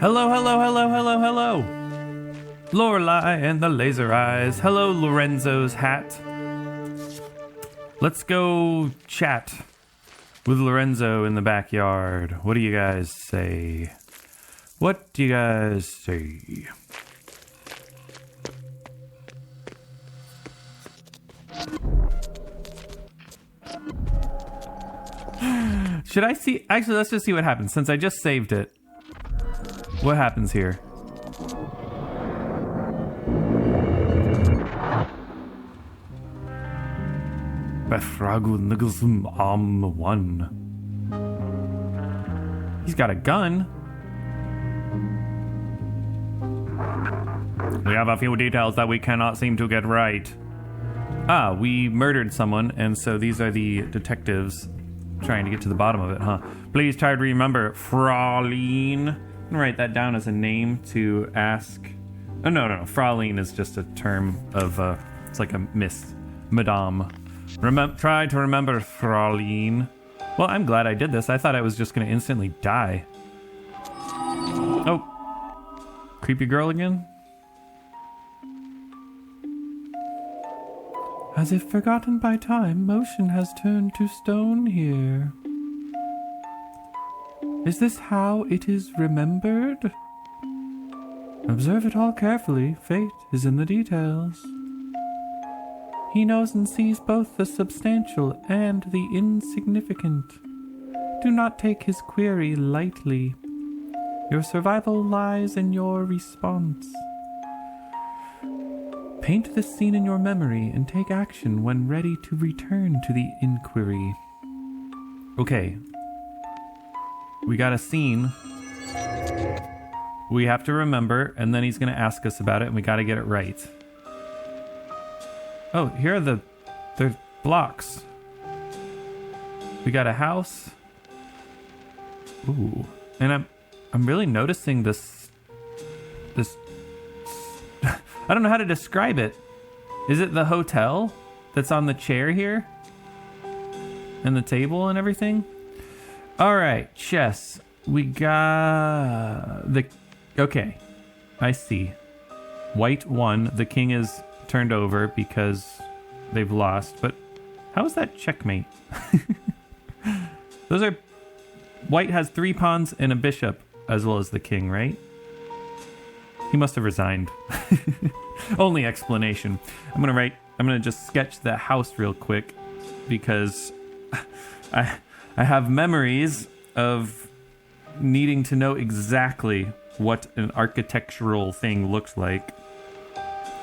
Hello, hello, hello, hello, hello. Lorelei and the laser eyes. Hello, Lorenzo's hat. Let's go chat with Lorenzo in the backyard. What do you guys say? What do you guys say? Should I see? Actually, let's just see what happens since I just saved it. What happens here? He's got a gun. We have a few details that we cannot seem to get right. Ah, we murdered someone, and so these are the detectives trying to get to the bottom of it, huh? Please try to remember, Fraulein. I'm gonna write that down as a name to ask. Oh, no. Fraulein is just a term of, it's like a miss. Madame. Try to remember, Fraulein. Well, I'm glad I did this. I thought I was just gonna instantly die. Oh. Creepy girl again? As if forgotten by time, motion has turned to stone here. Is this how it is remembered? Observe it all carefully. Fate is in the details. He knows and sees both the substantial and the insignificant. Do not take his query lightly. Your survival lies in your response. Paint this scene in your memory and take action when ready to return to the inquiry. Okay. We got a scene. We have to remember, and then he's going to ask us about it, and we got to get it right. Oh, here are the blocks. We got a house. Ooh. And I'm really noticing this I don't know how to describe it. Is it the hotel that's on the chair here? And the table and everything? All right, chess. We got the... Okay, I see. White won. The king is turned over because they've lost. But how is that checkmate? Those are... White has 3 pawns and a bishop, as well as the king, right? He must have resigned. Only explanation. I'm gonna just sketch the house real quick because I have memories of needing to know exactly what an architectural thing looks like.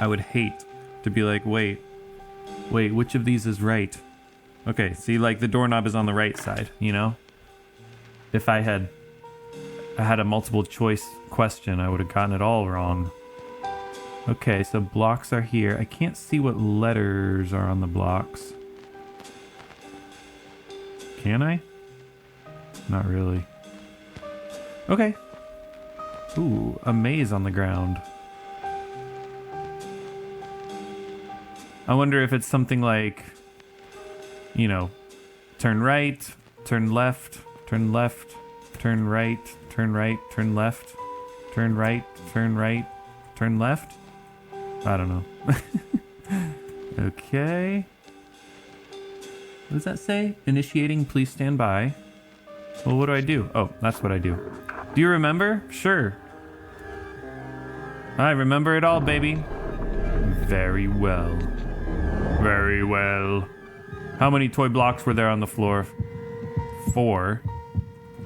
I would hate to be like, wait, which of these is right? Okay, see, like the doorknob is on the right side, you know? If I had a multiple choice question, I would have gotten it all wrong. Okay, so blocks are here. I can't see what letters are on the blocks. Can I? Not really. Okay. Ooh, a maze on the ground. I wonder if it's something like, you know, turn right, turn left, turn left, turn right, turn right, turn left, turn right, turn right, turn left. I don't know. Okay. What does that say? Initiating, please stand by. Well, what do I do? Oh, that's what I do. Do you remember? Sure. I remember it all, baby. Very well. Very well. How many toy blocks were there on the floor? 4.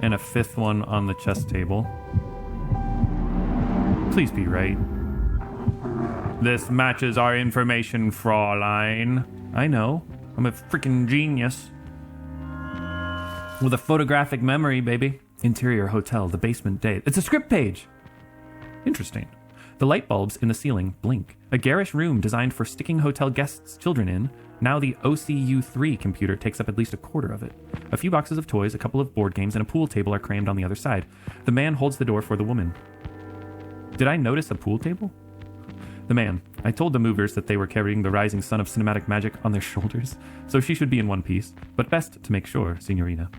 And a 5th one on the chess table. Please be right. This matches our information, Fraulein. I know. I'm a freaking genius. With a photographic memory, baby. Interior hotel, the basement day. It's a script page. Interesting. The light bulbs in the ceiling blink. A garish room designed for sticking hotel guests' children in. Now the OCU3 computer takes up at least a quarter of it. A few boxes of toys, a couple of board games, and a pool table are crammed on the other side. The man holds the door for the woman. Did I notice a pool table? The man. I told the movers that they were carrying the rising sun of cinematic magic on their shoulders, so she should be in one piece, but best to make sure, Signorina.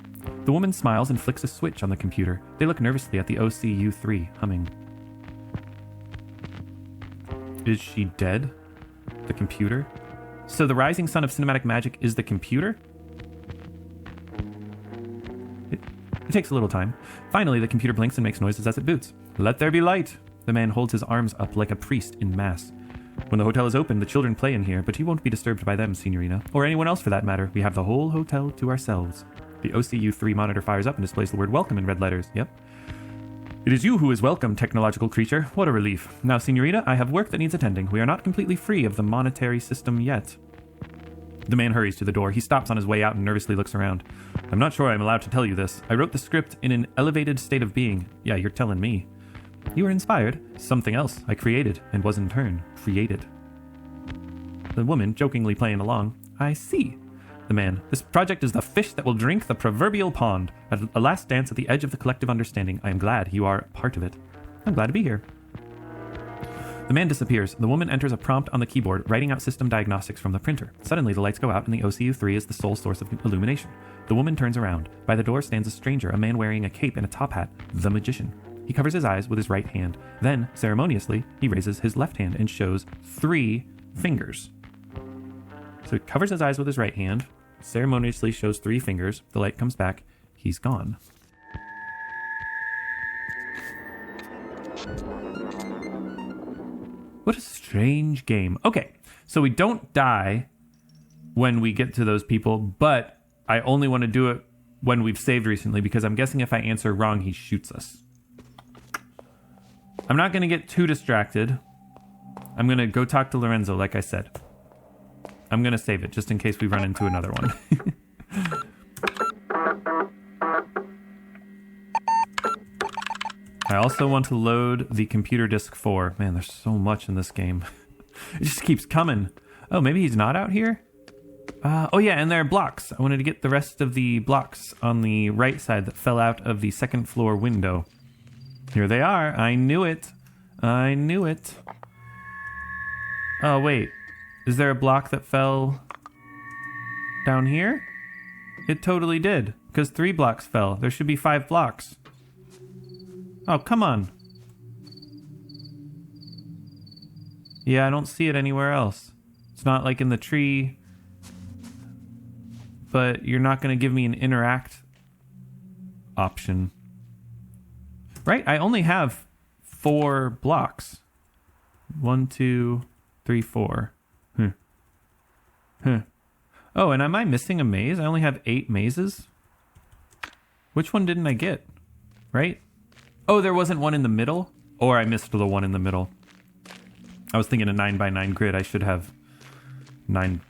The woman smiles and flicks a switch on the computer. They look nervously at the OCU3 humming. Is she dead? The computer? So the rising sun of cinematic magic is the computer? It takes a little time. Finally, the computer blinks and makes noises as it boots. Let there be light! The man holds his arms up like a priest in mass. When the hotel is open, the children play in here, but you won't be disturbed by them, Signorina. Or anyone else for that matter. We have the whole hotel to ourselves. The OCU3 monitor fires up and displays the word welcome in red letters. Yep. It is you who is welcome, technological creature. What a relief. Now, Signorina, I have work that needs attending. We are not completely free of the monetary system yet. The man hurries to the door. He stops on his way out and nervously looks around. I'm not sure I'm allowed to tell you this. I wrote the script in an elevated state of being. Yeah, you're telling me. You were inspired. Something else I created and was in turn created. The woman, jokingly playing along. I see. The man, this project is the fish that will drink the proverbial pond. At a last dance at the edge of the collective understanding. I am glad you are part of it. I'm glad to be here. The man disappears. The woman enters a prompt on the keyboard, writing out system diagnostics from the printer. Suddenly, the lights go out and the OCU3 is the sole source of illumination. The woman turns around. By the door stands a stranger, a man wearing a cape and a top hat. The magician. He covers his eyes with his right hand. Then, ceremoniously, he raises his left hand and shows 3 fingers. So he covers his eyes with his right hand, ceremoniously shows 3 fingers. The light comes back. He's gone. What a strange game. Okay, so we don't die when we get to those people, but I only want to do it when we've saved recently, because I'm guessing if I answer wrong, he shoots us. I'm not going to get too distracted. I'm going to go talk to Lorenzo, like I said. I'm going to save it, just in case we run into another one. I also want to load the computer disk 4. Man, there's so much in this game. It just keeps coming. Oh, maybe he's not out here? Oh yeah, and there are blocks. I wanted to get the rest of the blocks on the right side that fell out of the second floor window. Here they are. I knew it. I knew it. Oh, wait. Is there a block that fell down here? It totally did, because 3 blocks fell. There should be 5 blocks. Oh, come on. Yeah, I don't see it anywhere else. It's not like in the tree. But you're not going to give me an interact option. Right? I only have 4 blocks. 1, 2, 3, 4. Oh, and am I missing a maze? I only have 8 mazes? Which one didn't I get? Right? Oh, there wasn't one in the middle? Or I missed the one in the middle. I was thinking a 9x9 grid. I should have 9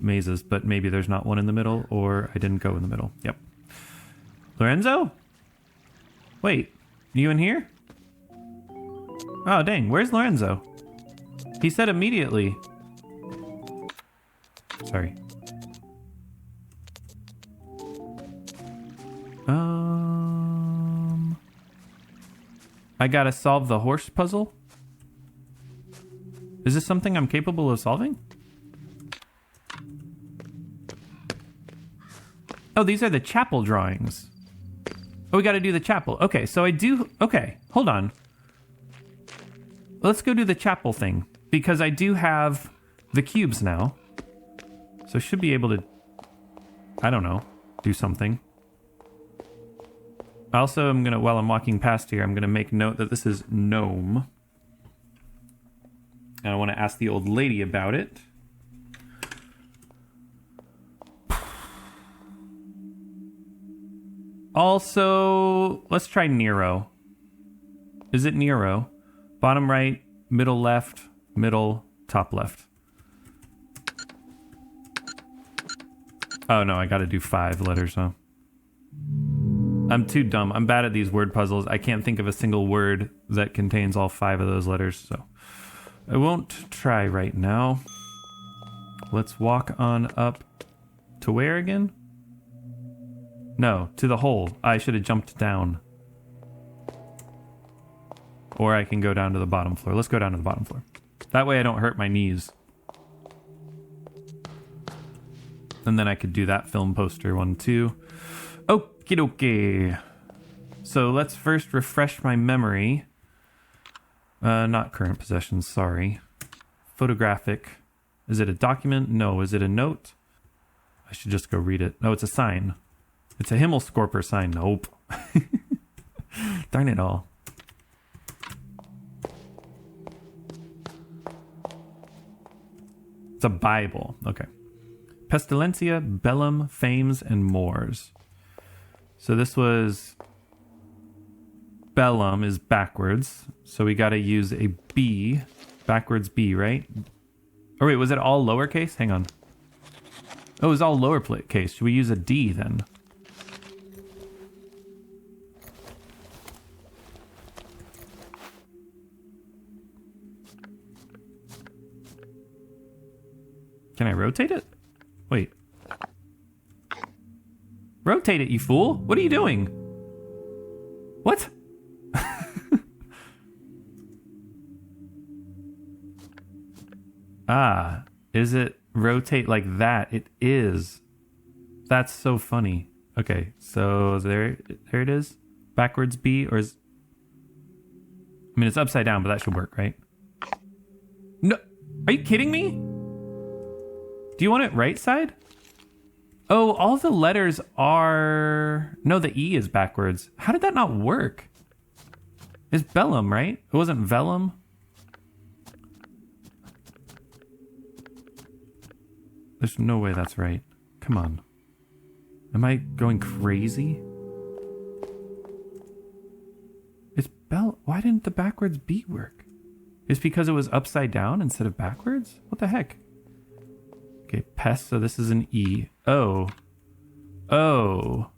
mazes, but maybe there's not one in the middle, or I didn't go in the middle. Yep. Lorenzo? Wait, you in here? Oh, dang. Where's Lorenzo? He said immediately. Sorry. I gotta solve the horse puzzle? Is this something I'm capable of solving? Oh, these are the chapel drawings. Oh, we gotta do the chapel. Okay, so I do... Okay, hold on. Let's go do the chapel thing, because I do have the cubes now. So I should be able to... I don't know. Do something. Also, I'm gonna, while I'm walking past here, I'm gonna make note that this is gnome. And I want to ask the old lady about it. Also, let's try Nero. Is it Nero? Bottom right, middle left, middle, top left. Oh no, I gotta do 5 letters, huh? I'm too dumb. I'm bad at these word puzzles. I can't think of a single word that contains all 5 of those letters, so I won't try right now. Let's walk on up to where again? No, to the hole. I should have jumped down. Or I can go down to the bottom floor. Let's go down to the bottom floor. That way I don't hurt my knees. And then I could do that film poster 1, 2. Okie dokie. So let's first refresh my memory. Not current possessions, sorry. Photographic. Is it a document? No. Is it a note? I should just go read it. No, it's a sign. It's a Himmelskorper sign. Nope. Darn it all. It's a Bible. Okay. Pestilentia, Bellum, Fames, and Mors. So this was... Bellum is backwards. So we got to use a B. Backwards B, right? Oh, wait, was it all lowercase? Hang on. Oh, it was all lowercase. Should we use a D then? Can I rotate it? Wait. Rotate it, you fool! What are you doing? What? Ah, is it rotate like that? It is. That's so funny. Okay, so there it is. Backwards B, or is... I mean, it's upside down, but that should work, right? No, are you kidding me? Do you want it right side? Oh, all the letters are... No, the E is backwards. How did that not work? It's Bellum, right? It wasn't Vellum? There's no way that's right. Come on. Am I going crazy? It's Bell... Why didn't the backwards B work? It's because it was upside down instead of backwards? What the heck? Okay, pest, so this is an E. Oh. Oh.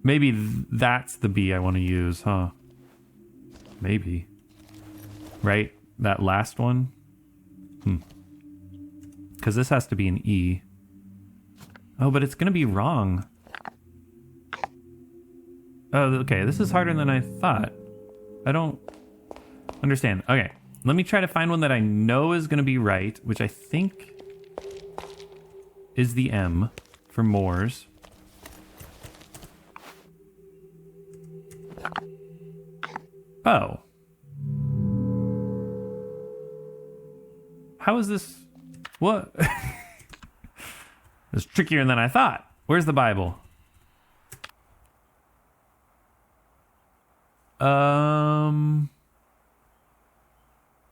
Maybe that's the B I want to use, huh? Maybe. Right? That last one? Because this has to be an E. Oh, but it's going to be wrong. Oh, okay. This is harder than I thought. I don't understand. Okay. Let me try to find one that I know is going to be right, which I think is the M for Moors. Oh. How is this? What? It's trickier than I thought. Where's the Bible?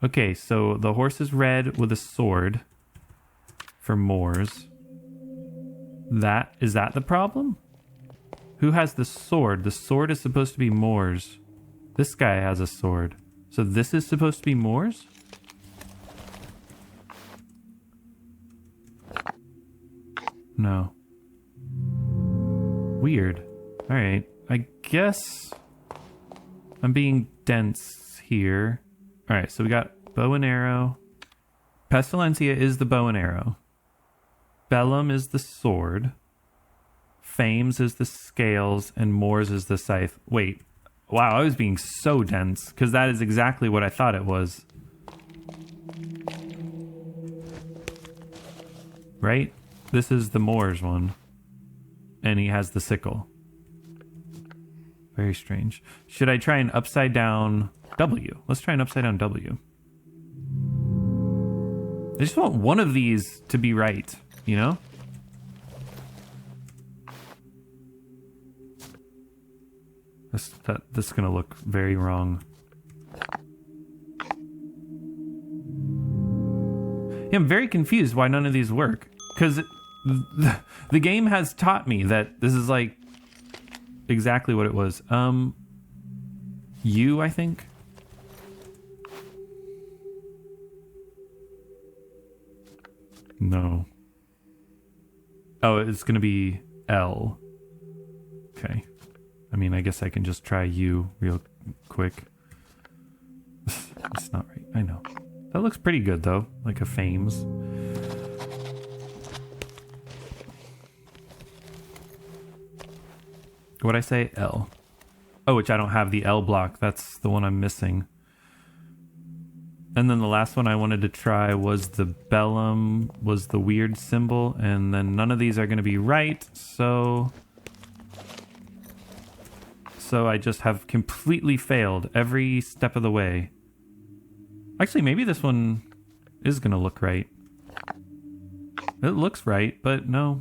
Okay, so the horse is red with a sword for Moors. Is that the problem? Who has the sword? The sword is supposed to be Moors. This guy has a sword. So this is supposed to be Moors? No. Weird. Alright. I guess I'm being dense here. Alright, so we got bow and arrow. Pestilentia is the bow and arrow. Bellum is the sword. Fames is the scales. And Moors is the scythe. Wait. Wow, I was being so dense. Because that is exactly what I thought it was. Right? This is the Moors one. And he has the sickle. Very strange. Should I try an upside down W? Let's try an upside down W. I just want one of these to be right, you know? This is gonna look very wrong. Yeah, I'm very confused why none of these work. Because the game has taught me that this is like exactly what it was. U, I think. No. Oh, it's gonna be L. Okay. I mean, I guess I can just try U real quick. It's not right. I know. That looks pretty good though, like a Fames. What'd I say? L. Oh, which I don't have the L block. That's the one I'm missing. And then the last one I wanted to try was the bellum, was the weird symbol. And then none of these are going to be right. So I just have completely failed every step of the way. Actually, maybe this one is going to look right. It looks right, but no.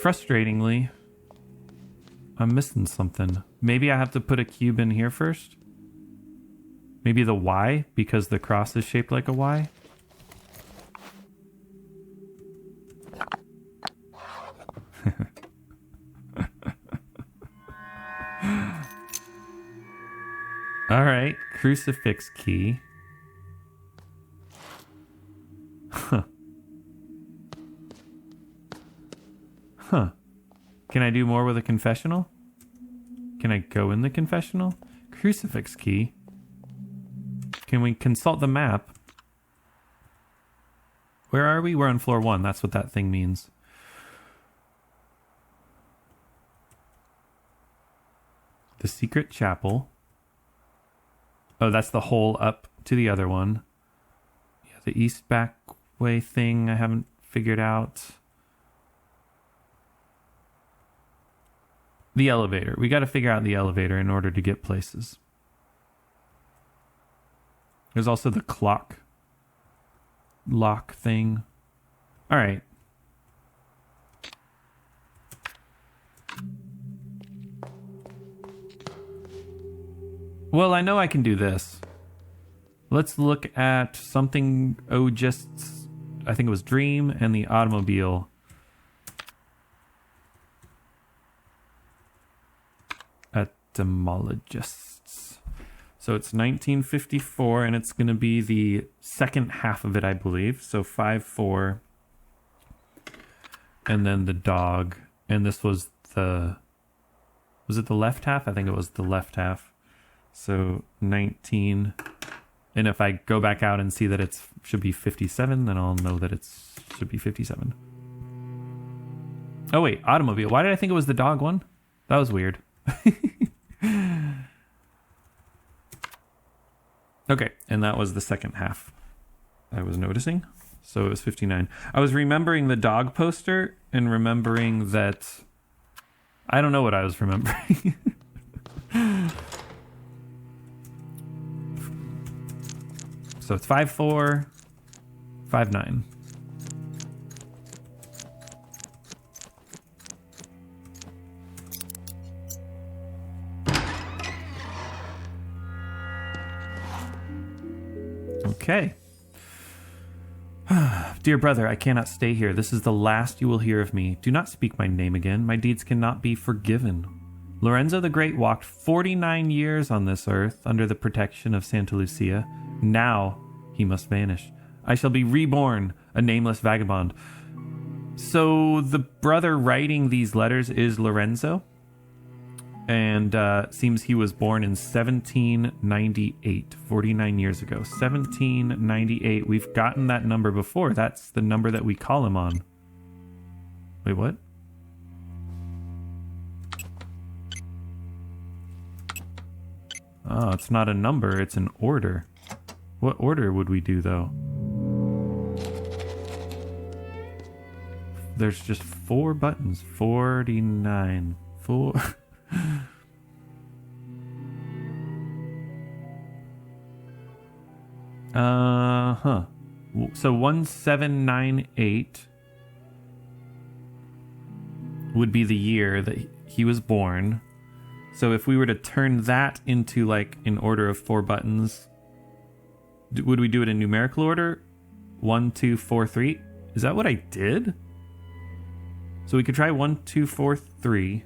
Frustratingly, I'm missing something. Maybe I have to put a cube in here first? Maybe the Y, because the cross is shaped like a Y? Alright, crucifix key. Huh. Huh. Can I do more with a confessional? Can I go in the confessional? Crucifix key. Can we consult the map? Where are we? We're on floor 1. That's what that thing means. The secret chapel. Oh, that's the hole up to the other one. Yeah, the east back way thing I haven't figured out. The elevator. We got to figure out the elevator in order to get places. There's also the clock. Lock thing. All right. Well, I know I can do this. Let's look at something just I think it was Dream and the automobile. Etymologists. So it's 1954 and it's going to be the second half of it, I believe. So 5-4. And then the dog. And this was the... Was it the left half? I think it was the left half. So 19, and if I go back out and see that it should be 57, then I'll know that it should be 57. Oh wait, automobile. Why did I think it was the dog one? That was weird. Okay, and that was the second half I was noticing. So it was 59. I was remembering the dog poster and remembering that... I don't know what I was remembering. So it's 5-4, 5-9. Okay. Dear brother, I cannot stay here. This is the last you will hear of me. Do not speak my name again. My deeds cannot be forgiven. Lorenzo the Great walked 49 years on this earth under the protection of Santa Lucia. Now he must vanish. I shall be reborn, a nameless vagabond. So the brother writing these letters is Lorenzo. And seems he was born in 1798, 49 years ago. 1798. We've gotten that number before. That's the number that we call him on. Wait, what? Oh, it's not a number, it's an order. What order would we do, though? There's just 4 buttons. 49. 4... huh. So 1798 would be the year that he was born. So if we were to turn that into like an order of 4 buttons, would we do it in numerical order? 1, 2, 4, 3. Is that what I did? So we could try 1, 2, 4, 3.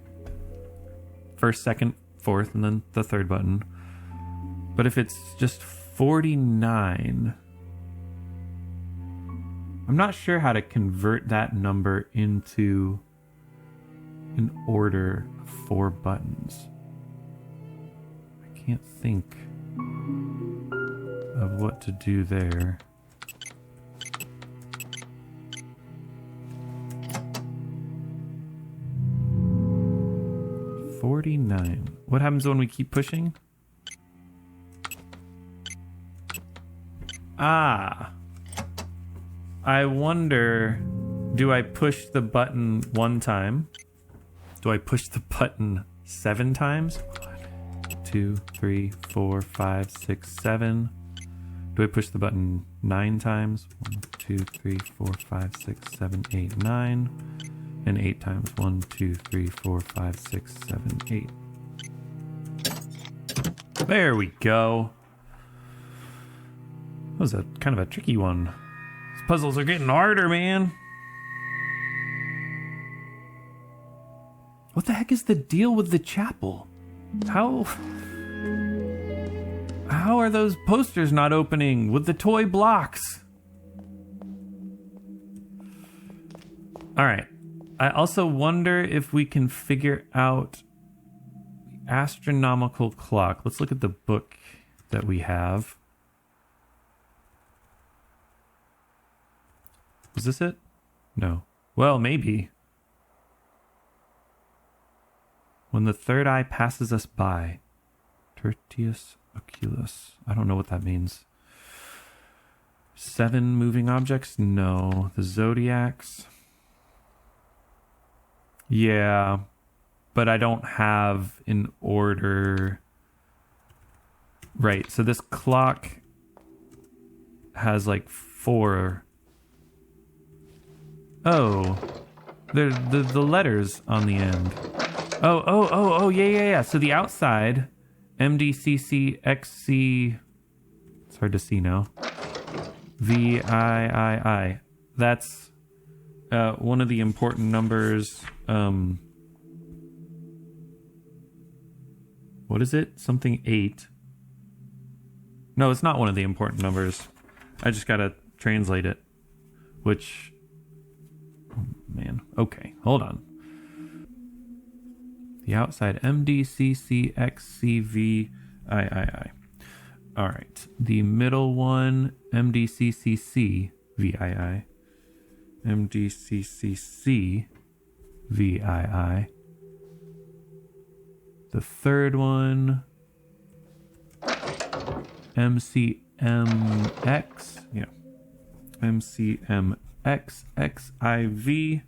First, second, fourth, and then the third button. But if it's just 49, I'm not sure how to convert that number into an order of 4 buttons. I can't think of what to do there. $49. What happens when we keep pushing? Ah. I wonder, do I push the button 1 time? Do I push the button 7 times? 1, 2, 3, 4, 5, 6, 7. Do I push the button 9 times? 1, 2, 3, 4, 5, 6, 7, 8, 9. And 8 times. 1, 2, 3, 4, 5, 6, 7, 8. There we go. That was a kind of a tricky one. These puzzles are getting harder, man. What the heck is the deal with the chapel? How are those posters not opening with the toy blocks? All right. I also wonder if we can figure out the astronomical clock. Let's look at the book that we have. Was this it? No. Well, maybe. When the third eye passes us by. Tertius oculus. I don't know what that means. 7 moving objects? No. The zodiacs? Yeah. But I don't have an order. Right. So this clock has like 4. Oh. The letters on the end. Oh, yeah. So the outside, MDCCXC, it's hard to see now, VIII. That's one of the important numbers. What is it? Something 8. No, it's not one of the important numbers. I just gotta translate it. Which, oh, man. Okay, hold on. The outside, MDCCXCVIII. All right. The middle one, MDCCCVII. MDCCCVII. The third one, MCMX. Yeah. MCMXXIV.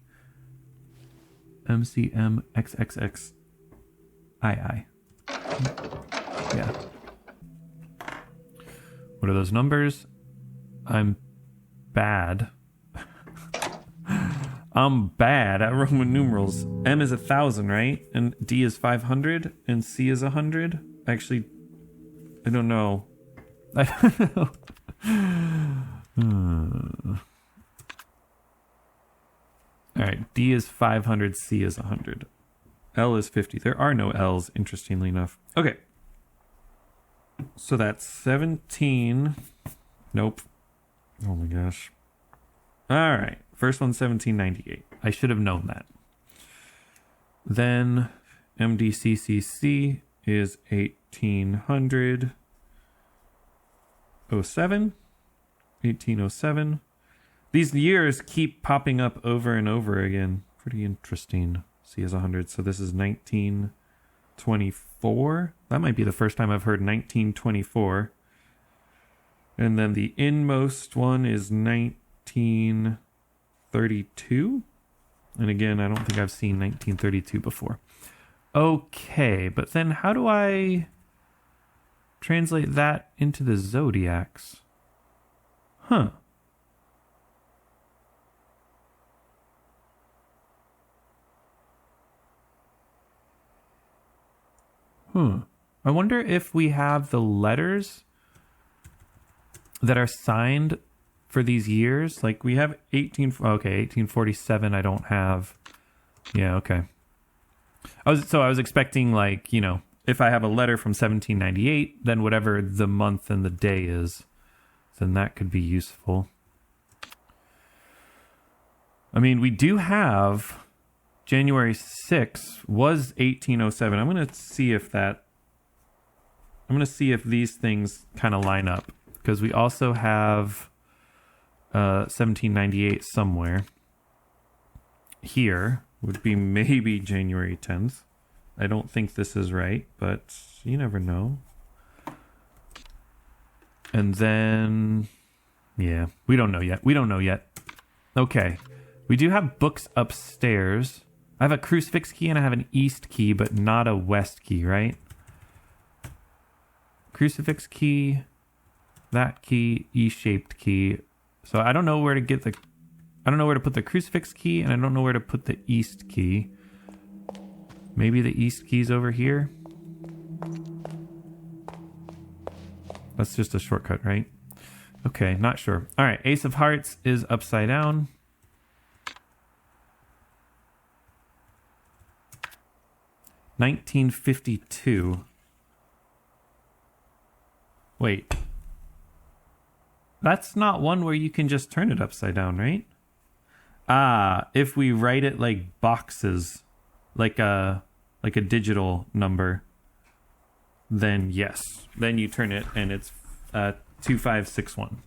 MCMXXX. I. Yeah. What are those numbers? I'm bad. I'm bad at Roman numerals. M is 1,000, right? And D is 500, and C is 100. Actually, I don't know. I don't know. All right, D is 500, C is 100. L is 50. There are no L's, interestingly enough. Okay. So that's 17. Nope. Oh my gosh. All right. First one's 1798. I should have known that. Then MDCCC is 1807. 1807. These years keep popping up over and over again. Pretty interesting. C is 100. So this is 1924. That might be the first time I've heard 1924. And then the inmost one is 1932. And again, I don't think I've seen 1932 before. Okay, but then how do I translate that into the zodiacs? Huh. I wonder if we have the letters that are signed for these years. Like we have 1847 I don't have. Yeah, okay. I was expecting, like, you know, if I have a letter from 1798, then whatever the month and the day is, then that could be useful. I mean, we do have January 6th was 1807. I'm going to see if these things kind of line up, because we also have 1798 somewhere. Here would be maybe January 10th. I don't think this is right, but you never know. And then Yeah, we don't know yet. We don't know yet. Okay. We do have books upstairs. I have a crucifix key and I have an east key, but not a west key, right? Crucifix key, that key, E-shaped key. So I don't know where to get the... I don't know where to put the crucifix key, and I don't know where to put the east key. Maybe the east key's over here? That's just a shortcut, right? Okay, not sure. All right, Ace of Hearts is upside down. $19.52. Wait. That's not one where you can just turn it upside down, right? Ah, if we write it like boxes, like a digital number, then yes. Then you turn it and it's 2561.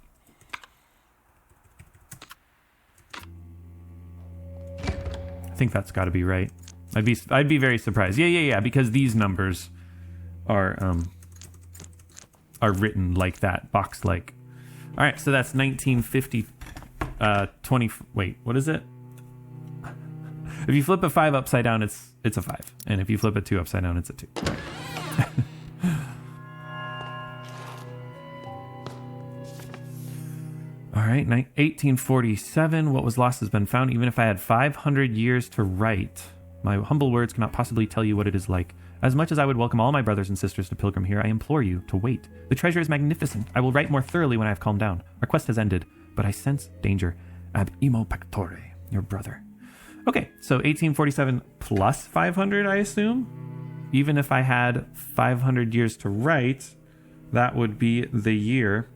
I think that's got to be right. I'd be very surprised. Yeah, because these numbers are written like that, box like. All right, so that's 1950 20 wait, what is it? If you flip a 5 upside down, it's a 5. And if you flip a 2 upside down, it's a 2. All right, 1847. What was lost has been found. Even if I had 500 years to write, my humble words cannot possibly tell you what it is like. As much as I would welcome all my brothers and sisters to pilgrim here, I implore you to wait. The treasure is magnificent. I will write more thoroughly when I have calmed down. Our quest has ended, but I sense danger. Ab imo pectore, your brother. Okay, so 1847 plus 500, I assume? Even if I had 500 years to write, that would be the year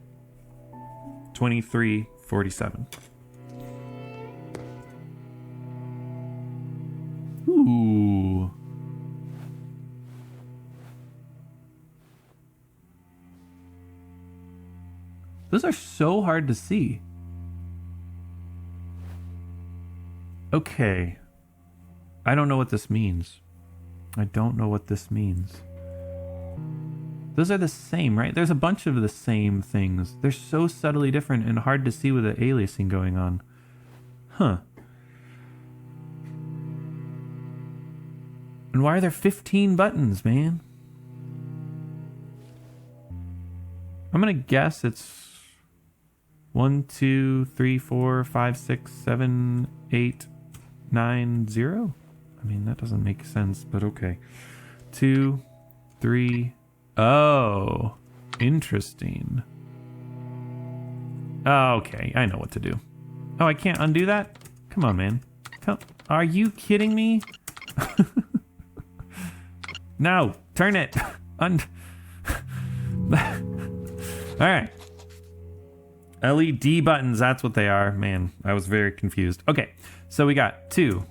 2347. Ooh. Those are so hard to see. Okay. I don't know what this means. I don't know what this means. Those are the same, right? There's a bunch of the same things. They're so subtly different and hard to see with the aliasing going on. Huh. And why are there 15 buttons, man? I'm gonna guess it's 1, 2, 3, 4, 5, 6, 7, 8, 9, 0? I mean, that doesn't make sense, but okay. 2, 3. Oh, interesting. Okay, I know what to do. Oh, I can't undo that? Come on, man. Are you kidding me? No, turn it. All right. LED buttons, that's what they are. Man, I was very confused. Okay, so we got 2.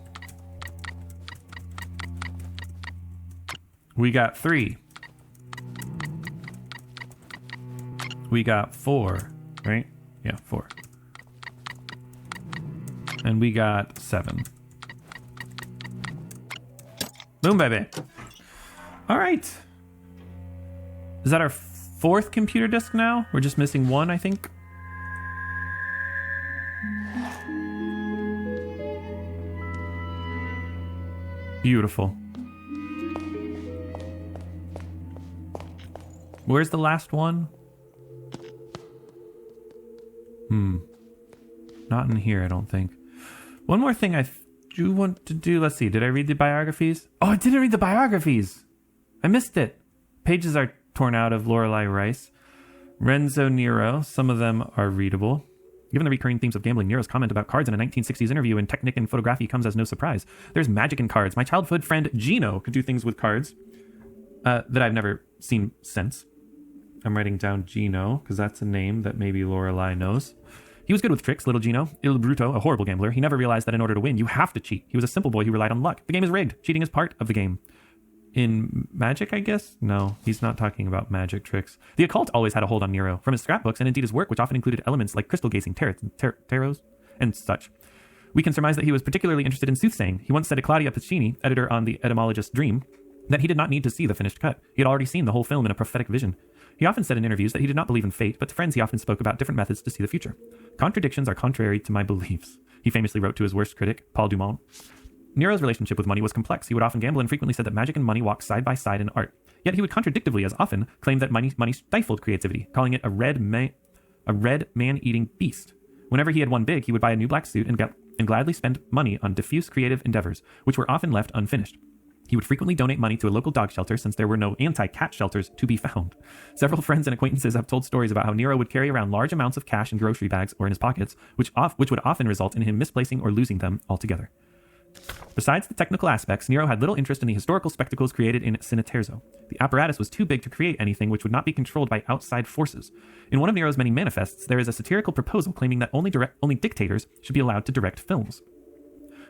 We got 3. We got 4, right? Yeah, 4. And we got 7. Boom, baby. All right. Is that our 4th computer disk now? We're just missing 1, I think. Beautiful. Where's the last one? Not in here, I don't think. One more thing I do want to do. Let's see. Did I read the biographies? Oh, I didn't read the biographies. I missed it. Pages are torn out of Lorelei Rice. Renzo Nero. Some of them are readable. Given the recurring themes of gambling, Nero's comment about cards in a 1960s interview in Technic and Photography comes as no surprise. There's magic in cards. My childhood friend Gino could do things with cards that I've never seen since. I'm writing down Gino because that's a name that maybe Lorelei knows. He was good with tricks, little Gino. Il Bruto, a horrible gambler. He never realized that in order to win, you have to cheat. He was a simple boy who relied on luck. The game is rigged. Cheating is part of the game. In magic, I guess? No, he's not talking about magic tricks. The occult always had a hold on Nero. From his scrapbooks and indeed his work, which often included elements like crystal gazing, tarots, and such. We can surmise that he was particularly interested in soothsaying. He once said to Claudia Piccini, editor on The Etymologist's Dream, that he did not need to see the finished cut. He had already seen the whole film in a prophetic vision. He He often said in interviews that he did not believe in fate, but to friends he often spoke about different methods to see the future. Contradictions are contrary to my beliefs, he famously wrote to his worst critic, Paul Dumont. Nero's relationship with money was complex. He would often gamble and frequently said that magic and money walked side by side in art. Yet he would contradictively as often claim that money stifled creativity, calling it a red man-eating beast. Whenever he had won big, he would buy a new black suit and gladly spend money on diffuse creative endeavors, which were often left unfinished. He would frequently donate money to a local dog shelter since there were no anti-cat shelters to be found. Several friends and acquaintances have told stories about how Nero would carry around large amounts of cash in grocery bags or in his pockets, which would often result in him misplacing or losing them altogether. Besides the technical aspects, Nero had little interest in the historical spectacles created in Cineterzo. The apparatus was too big to create anything which would not be controlled by outside forces. In one of Nero's many manifests, there is a satirical proposal claiming that only dictators should be allowed to direct films.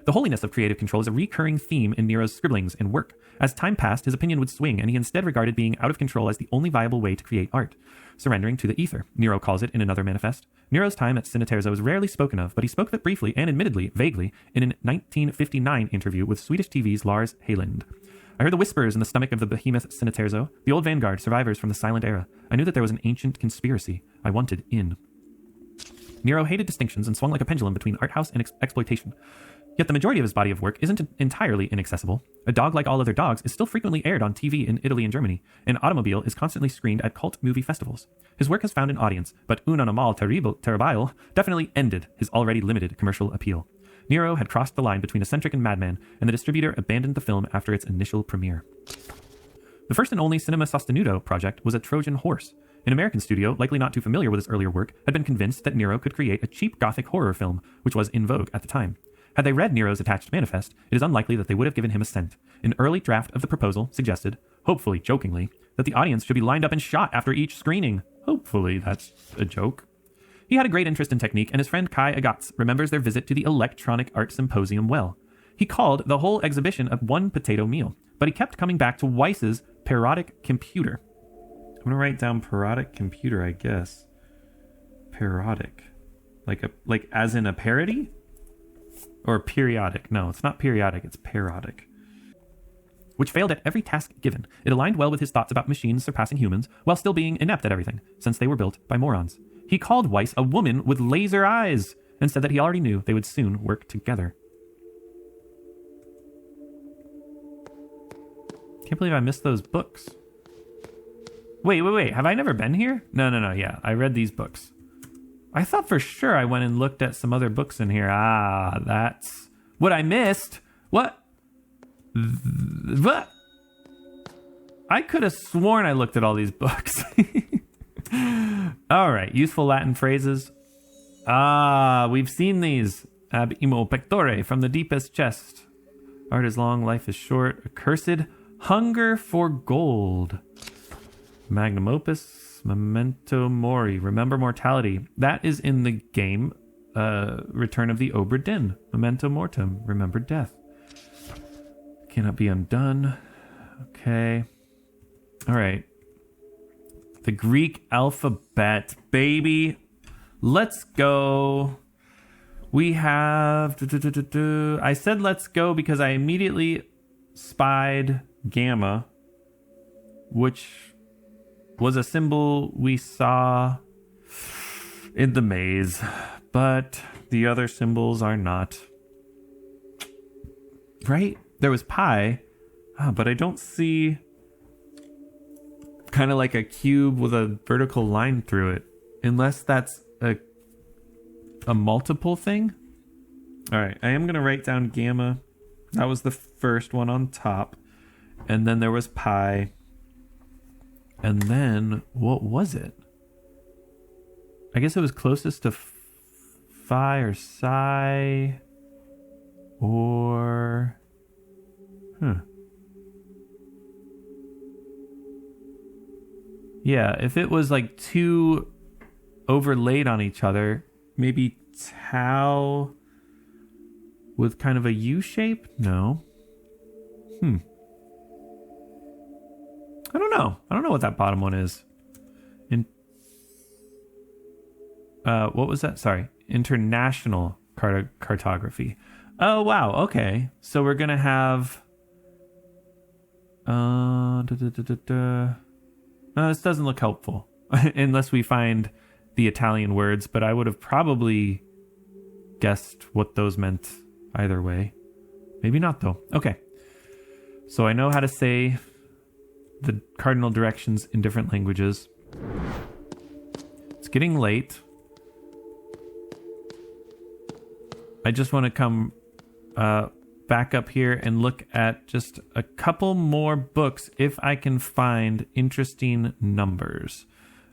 The holiness of creative control is a recurring theme in Nero's scribblings and work. As time passed, his opinion would swing, and he instead regarded being out of control as the only viable way to create art, surrendering to the ether, Nero calls it in another manifest. Nero's time at Cineterzo is rarely spoken of, but he spoke of it briefly and admittedly, vaguely, in an 1959 interview with Swedish TV's Lars Heiland. I heard the whispers in the stomach of the behemoth Cineterzo, the old vanguard, survivors from the silent era. I knew that there was an ancient conspiracy. I wanted in. Nero hated distinctions and swung like a pendulum between art house and exploitation. Yet the majority of his body of work isn't entirely inaccessible. A Dog Like All Other Dogs is still frequently aired on TV in Italy and Germany. An Automobile is constantly screened at cult movie festivals. His work has found an audience, but Un Animal Terrible definitely ended his already limited commercial appeal. Nero had crossed the line between eccentric and madman, and the distributor abandoned the film after its initial premiere. The first and only Cinema Sostenuto project was a Trojan Horse. An American studio, likely not too familiar with his earlier work, had been convinced that Nero could create a cheap Gothic horror film, which was in vogue at the time. Had they read Nero's attached manifest, it is unlikely that they would have given him assent. An early draft of the proposal suggested, hopefully jokingly, that the audience should be lined up and shot after each screening. Hopefully that's a joke. He had a great interest in technique, and his friend Kai Agatz remembers their visit to the Electronic Art Symposium well. He called the whole exhibition a one potato meal, but he kept coming back to Weiss's Parodic Computer. I'm going to write down parodic computer, I guess. Parodic. Like as in a parody? Or periodic. No, it's not periodic, it's parodic. Which failed at every task given. It aligned well with his thoughts about machines surpassing humans, while still being inept at everything, since they were built by morons. He called Weiss a woman with laser eyes, and said that he already knew they would soon work together. Can't believe I missed those books. Wait. Have I never been here? No. Yeah, I read these books. I thought for sure I went and looked at some other books in here. Ah, that's what I missed. What? I could have sworn I looked at all these books. All right, useful Latin phrases. Ah, we've seen these. Ab imo pectore, from the deepest chest. Art is long, life is short. Accursed hunger for gold. Magnum opus. Memento Mori, remember mortality. That is in the game Return of the Obra Dinn. Memento Mortem, remember death. Cannot be undone. Okay. All right. The Greek alphabet, baby. Let's go. We have... I said let's go because I immediately spied gamma, which was a symbol we saw in the maze, but the other symbols are not. Right? There was pi, but I don't see kind of like a cube with a vertical line through it, unless that's a multiple thing. All right, I am going to write down gamma. That was the first one on top, and then there was pi. And then, what was it? I guess it was closest to phi or psi. Or... Yeah, if it was like two overlaid on each other, maybe tau with kind of a U shape? No. I don't know. I don't know what that bottom one is. What was that? Sorry. International cartography. Oh, wow. Okay. So we're going to have... No, this doesn't look helpful. Unless we find the Italian words, but I would have probably guessed what those meant either way. Maybe not, though. Okay. So I know how to say the cardinal directions in different languages. It's getting late. I just want to come back up here and look at just a couple more books if I can find interesting numbers.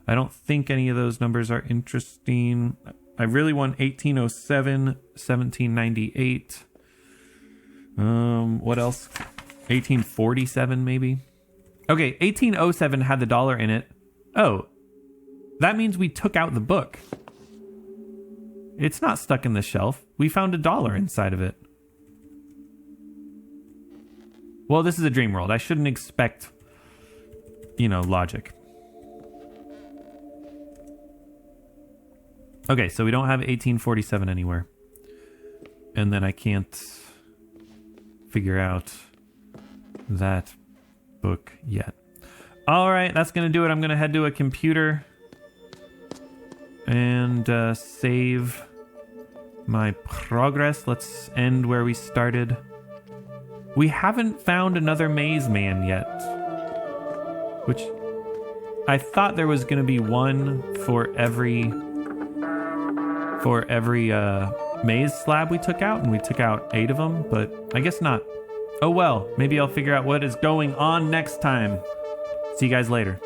I don't think any of those numbers are interesting. I really want 1807, 1798. What else? 1847 maybe? Okay, 1807 had the dollar in it. Oh, that means we took out the book. It's not stuck in the shelf. We found a dollar inside of it. Well, this is a dream world. I shouldn't expect, logic. Okay, so we don't have 1847 anywhere. And then I can't figure out that book yet. All right, that's going to do it. I'm going to head to a computer and save my progress. Let's end where we started. We haven't found another maze man yet, which I thought there was going to be one for every maze slab we took out, and we took out 8 of them, but I guess not. Oh well, maybe I'll figure out what is going on next time. See you guys later.